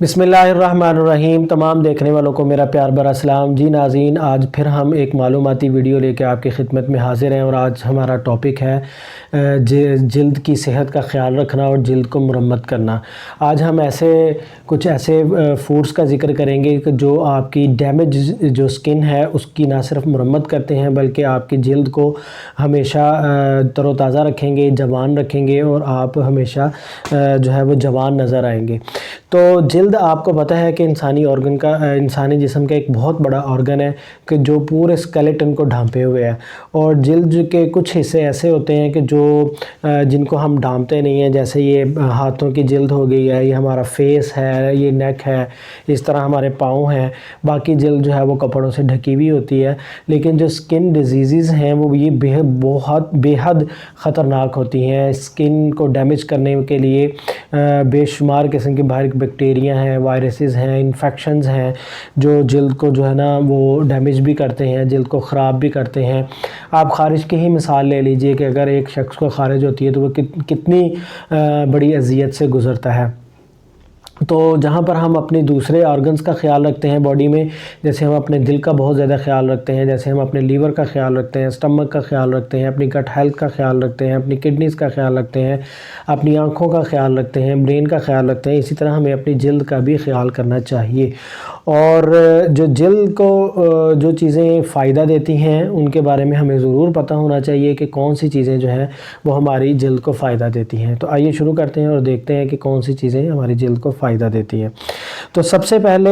बिस्मिल्लाहिर्रहमानिर्रहीम। तमाम देखने वालों को मेरा प्यार भरा सलाम। जी नाज़रीन, आज फिर हम एक मालूमाती वीडियो लेके आपकी खिदमत में हाज़िर हैं और आज हमारा टॉपिक है जल्द की सेहत का ख्याल रखना और जल्द को मुरम्मत करना। आज हम कुछ ऐसे फूड्स का ज़िक्र करेंगे कि जो आपकी डैमेज जो स्किन है उसकी ना सिर्फ मुरम्मत करते हैं बल्कि आपकी जल्द को हमेशा तरोताज़ा रखेंगे, जवान रखेंगे और आप हमेशा जो है वो जवान नज़र आएंगे। तो जल्द आपको पता है कि इंसानी जिस्म का एक बहुत बड़ा ऑर्गन है कि जो पूरे स्केलेटन को ढांपे हुए है, और जल्द के कुछ हिस्से ऐसे होते हैं कि जिनको हम ढांपते नहीं हैं। जैसे ये हाथों की जल्द हो गई है, ये हमारा फेस है, ये नेक है, इस तरह हमारे पाँव हैं। बाकी जल्द जो है वो कपड़ों से ढकी हुई होती है। लेकिन जो स्किन डिजीज़ हैं वो ये बेहद ख़तरनाक होती हैं। स्किन को डैमेज करने के लिए बेशुमार किस्म के बाहर बैक्टीरिया हैं, वायरसेस हैं, इन्फेक्शंस हैं जो जल्द को जो है ना वो डैमेज भी करते हैं, जल्द को ख़राब भी करते हैं। आप ख़ारिश की ही मिसाल ले लीजिए कि अगर एक शख्स को ख़ारिश होती है तो वो कितनी बड़ी अज़ियत से गुज़रता है। तो जहाँ पर हम अपने दूसरे ऑर्गन्स का ख्याल रखते हैं बॉडी में, जैसे हम अपने दिल का बहुत ज़्यादा ख्याल रखते हैं, जैसे हम अपने लीवर का ख्याल रखते हैं, स्टमक का ख्याल रखते हैं, अपनी गट हेल्थ का ख्याल रखते हैं, अपनी किडनीज़ का ख्याल रखते हैं, अपनी आँखों का ख्याल रखते हैं, ब्रेन का ख्याल रखते हैं, इसी तरह हमें अपनी जल्द का भी ख्याल करना चाहिए। और जो जल्द को जो चीज़ें फ़ायदा देती हैं उनके बारे में हमें ज़रूर पता होना चाहिए कि कौन सी चीज़ें जो हैं वो हमारी जल्द को फ़ायदा देती हैं। तो आइए शुरू करते हैं और देखते हैं कि कौन सी चीज़ें हमारी जल्द को फ़ायदा देती हैं। तो सबसे पहले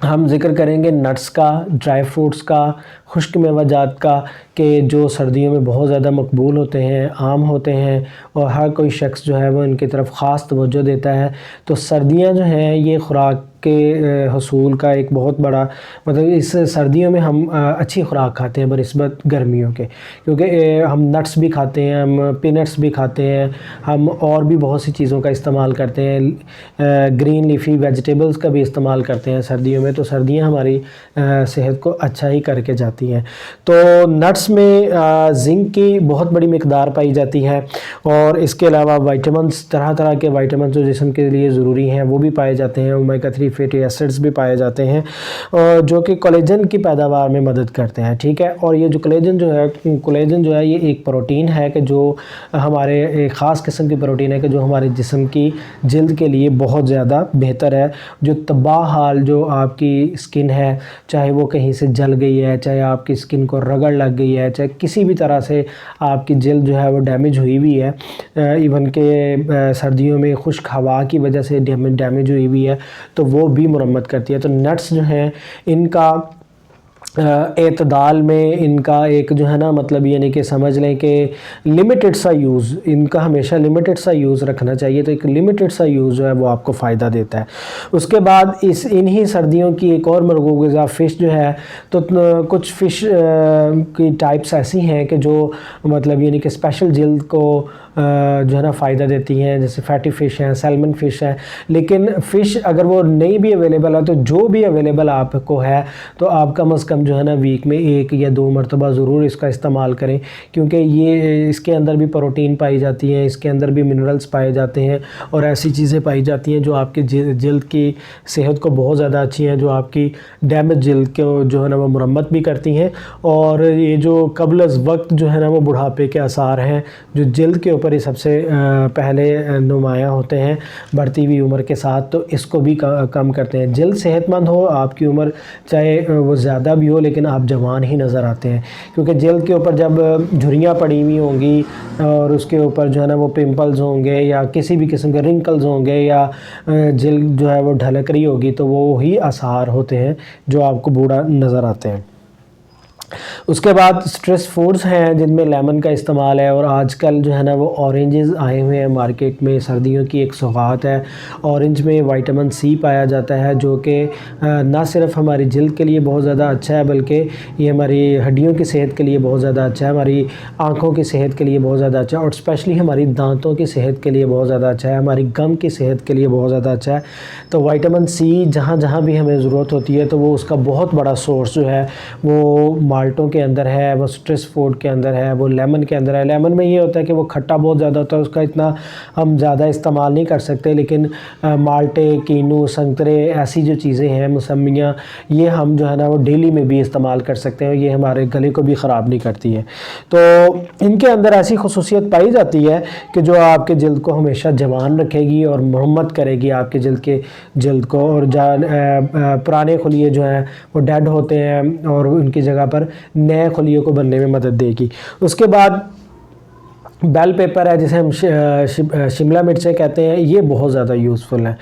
हम ज़िक्र करेंगे नट्स का, ड्राई फ्रूट्स का, खुश्क मेवाजात का, कि जो सर्दियों में बहुत ज़्यादा मकबूल होते हैं, आम होते हैं और हर कोई शख्स जो है वो इनकी तरफ ख़ास तवज्जो देता है। तो सर्दियां जो हैं ये ख़ुराक के हसूल का एक बहुत बड़ा मतलब इस सर्दियों में हम अच्छी ख़ुराक खाते हैं बनिस्बत गर्मियों के, क्योंकि हम नट्स भी खाते हैं, हम पीनट्स भी खाते हैं, हम और भी बहुत सी चीज़ों का इस्तेमाल करते हैं, ग्रीन लीफी वेजिटेबल्स का भी इस्तेमाल करते हैं सर्दियों में। तो सर्दियां हमारी सेहत को अच्छा ही करके जाती हैं। तो नट्स में जिंक की बहुत बड़ी मिकदार पाई जाती है और इसके अलावा विटामिन्स, तरह तरह के विटामिन्स जो जिस्म के लिए ज़रूरी हैं वो भी पाए जाते हैं। ओमेगा 3 फैटी एसिड्स भी पाए जाते हैं और जो कि कोलेजन की पैदावार में मदद करते हैं, ठीक है। और ये जो कोलेजन जो है ये एक प्रोटीन है कि जो हमारे एक ख़ास किस्म की प्रोटीन है कि जो हमारे जिस्म की जल्द के लिए बहुत ज़्यादा बेहतर है। जो तबाह हाल जो आपकी स्किन है, चाहे वो कहीं से जल गई है, चाहे आपकी स्किन को रगड़ लग गई है, चाहे किसी भी तरह से आपकी जल्द जो है वो डैमेज हुई हुई है, इवन के सर्दियों में खुश्क हवा की वजह से डैमेज हुई हुई है, तो वो भी मुरम्मत करती है। तो नट्स जो हैं इनका एतदाल में इनका एक जो है ना मतलब यानी कि समझ लें कि लिमिटेड सा यूज़, इनका हमेशा लिमिटेड सा यूज़ रखना चाहिए। तो एक लिमिटेड सा यूज़ जो है वो आपको फ़ायदा देता है। उसके बाद इन्हीं सर्दियों की एक और मरगूब ग़िज़ा फ़िश जो है, तो कुछ फ़िश की टाइप्स ऐसी हैं कि जो मतलब यानी कि स्पेशल जल्द को जो है ना फ़ायदा देती हैं, जैसे फैटी फ़िश हैं, सैल्मन फ़िश है। लेकिन फ़िश अगर वो नहीं भी अवेलेबल है तो जो भी अवेलेबल आपको है तो आप कम अज़ कम जो है ना वीक में 1 या 2 मरतबा ज़रूर इसका इस्तेमाल करें, क्योंकि ये इसके अंदर भी प्रोटीन पाई जाती है, इसके अंदर भी मिनरल्स पाए जाते हैं और ऐसी चीज़ें पाई जाती हैं जो आपकी जल्द की सेहत को बहुत ज़्यादा अच्छी हैं, जो आपकी डैमेज जल्द को जो है ना वो मुरम्मत भी करती हैं। और ये जो कबल अज़ वक्त जो है ना वो बुढ़ापे के आसार हैं जो जल्द के ऊपर ही सबसे पहले नुमायाँ होते हैं बढ़ती हुई उम्र के साथ, तो इसको भी कम करते हैं। जल्द सेहतमंद हो, आपकी उम्र चाहे वो ज़्यादा भी हो लेकिन आप जवान ही नज़र आते हैं, क्योंकि जल्द के ऊपर जब झुर्रियाँ पड़ी हुई होंगी और उसके ऊपर जो है ना वो पिंपल्स होंगे या किसी भी किस्म के रिंकल्स होंगे या जल्द जो है वो ढलक रही होगी, तो वो ही आसार होते हैं जो आपको बूढ़ा नज़र आते हैं। उसके बाद स्ट्रेस फूड्स हैं जिनमें लेमन का इस्तेमाल है, और आजकल जो है ना वो ऑरेंजेस आए हुए हैं मार्केट में, सर्दियों की एक सौगात है। ऑरेंज में विटामिन सी पाया जाता है जो कि ना सिर्फ हमारी जल्द के लिए बहुत ज़्यादा अच्छा है बल्कि ये हमारी हड्डियों की सेहत के लिए बहुत ज़्यादा अच्छा है, हमारी आँखों की सेहत के लिए बहुत ज़्यादा अच्छा है और स्पेशली हमारी दांतों की सेहत के लिए बहुत ज़्यादा अच्छा है, हमारी गम की सेहत के लिए बहुत ज़्यादा अच्छा है। तो विटामिन सी जहाँ जहाँ भी हमें ज़रूरत होती है तो वो उसका बहुत बड़ा सोर्स जो है वो مالٹوں کے اندر ہے، وہ سٹرس فوڈ کے اندر ہے، وہ لیمن کے اندر ہے۔ لیمن میں یہ ہوتا ہے کہ وہ کھٹا بہت زیادہ ہوتا ہے، اس کا اتنا ہم زیادہ استعمال نہیں کر سکتے، لیکن مالٹے، کینو، سنترے، ایسی جو چیزیں ہیں، موسمیاں، یہ ہم جو ہے نا وہ ڈیلی میں بھی استعمال کر سکتے ہیں، یہ ہمارے گلے کو بھی خراب نہیں کرتی ہے۔ تو ان کے اندر ایسی خصوصیت پائی جاتی ہے کہ جو آپ کے جلد کو ہمیشہ جوان رکھے گی اور مرمت کرے گی آپ کے جلد کو، اور پرانے خلیے جو ہیں وہ ڈیڈ ہوتے ہیں اور ان کی جگہ پر نئے خلیوں کو بننے میں مدد دے گی۔ اس کے بعد بیل پیپر ہے جسے ہم شملہ مرچیں کہتے ہیں، یہ بہت زیادہ یوزفل ہیں۔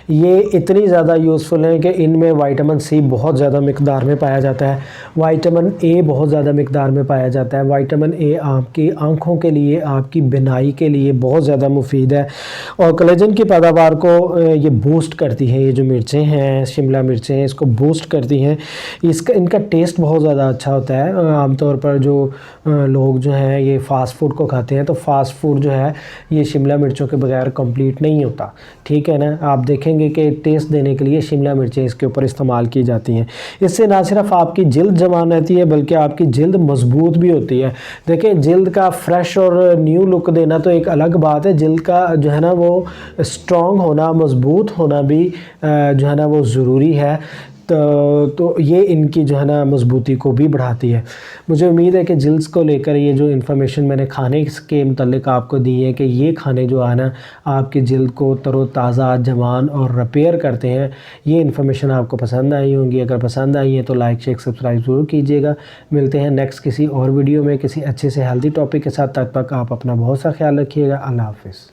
یہ اتنی زیادہ یوزفل ہیں کہ ان میں وائٹامن سی بہت زیادہ مقدار میں پایا جاتا ہے، وائٹامن اے بہت زیادہ مقدار میں پایا جاتا ہے۔ وائٹامن اے آپ کی آنکھوں کے لیے، آپ کی بینائی کے لیے بہت زیادہ مفید ہے، اور کولیجن کی پیداوار کو یہ بوسٹ کرتی ہے۔ یہ جو مرچیں ہیں، شملہ مرچیں ہیں، اس کو بوسٹ کرتی ہیں۔ ان کا ٹیسٹ بہت زیادہ اچھا ہوتا ہے۔ عام طور پر جو لوگ جو ہیں یہ فاسٹ فوڈ کو کھاتے ہیں، تو فاسٹ فوڈ جو ہے یہ شملہ مرچوں کے بغیر کمپلیٹ نہیں ہوتا، ٹھیک ہے نا۔ آپ دیکھیں گے کہ ٹیسٹ دینے کے لیے شملہ مرچیں اس کے اوپر استعمال کی جاتی ہیں۔ اس سے نہ صرف آپ کی جلد جوان رہتی ہے بلکہ آپ کی جلد مضبوط بھی ہوتی ہے۔ دیکھیں، جلد کا فریش اور نیو لک دینا تو ایک الگ بات ہے، جلد کا جو ہے نا وہ اسٹرانگ ہونا، مضبوط ہونا بھی جو ہے نا وہ ضروری ہے۔ تو یہ ان کی جو ہے نا مضبوطی کو بھی بڑھاتی ہے۔ مجھے امید ہے کہ جلد کو لے کر یہ جو انفارمیشن میں نے کھانے کے متعلق آپ کو دی ہے کہ یہ کھانے جو ہے نا آپ کی جلد کو تر و تازہ، جوان اور ریپیئر کرتے ہیں، یہ انفارمیشن آپ کو پسند آئی ہوں گی۔ اگر پسند آئی ہے تو لائک، شیئر، سبسکرائب ضرور کیجیے گا۔ ملتے ہیں نیکسٹ کسی اور ویڈیو میں کسی اچھے سے ہیلدی ٹاپک کے ساتھ۔ تب تک آپ اپنا بہت سا خیال رکھیے گا۔ اللہ حافظ۔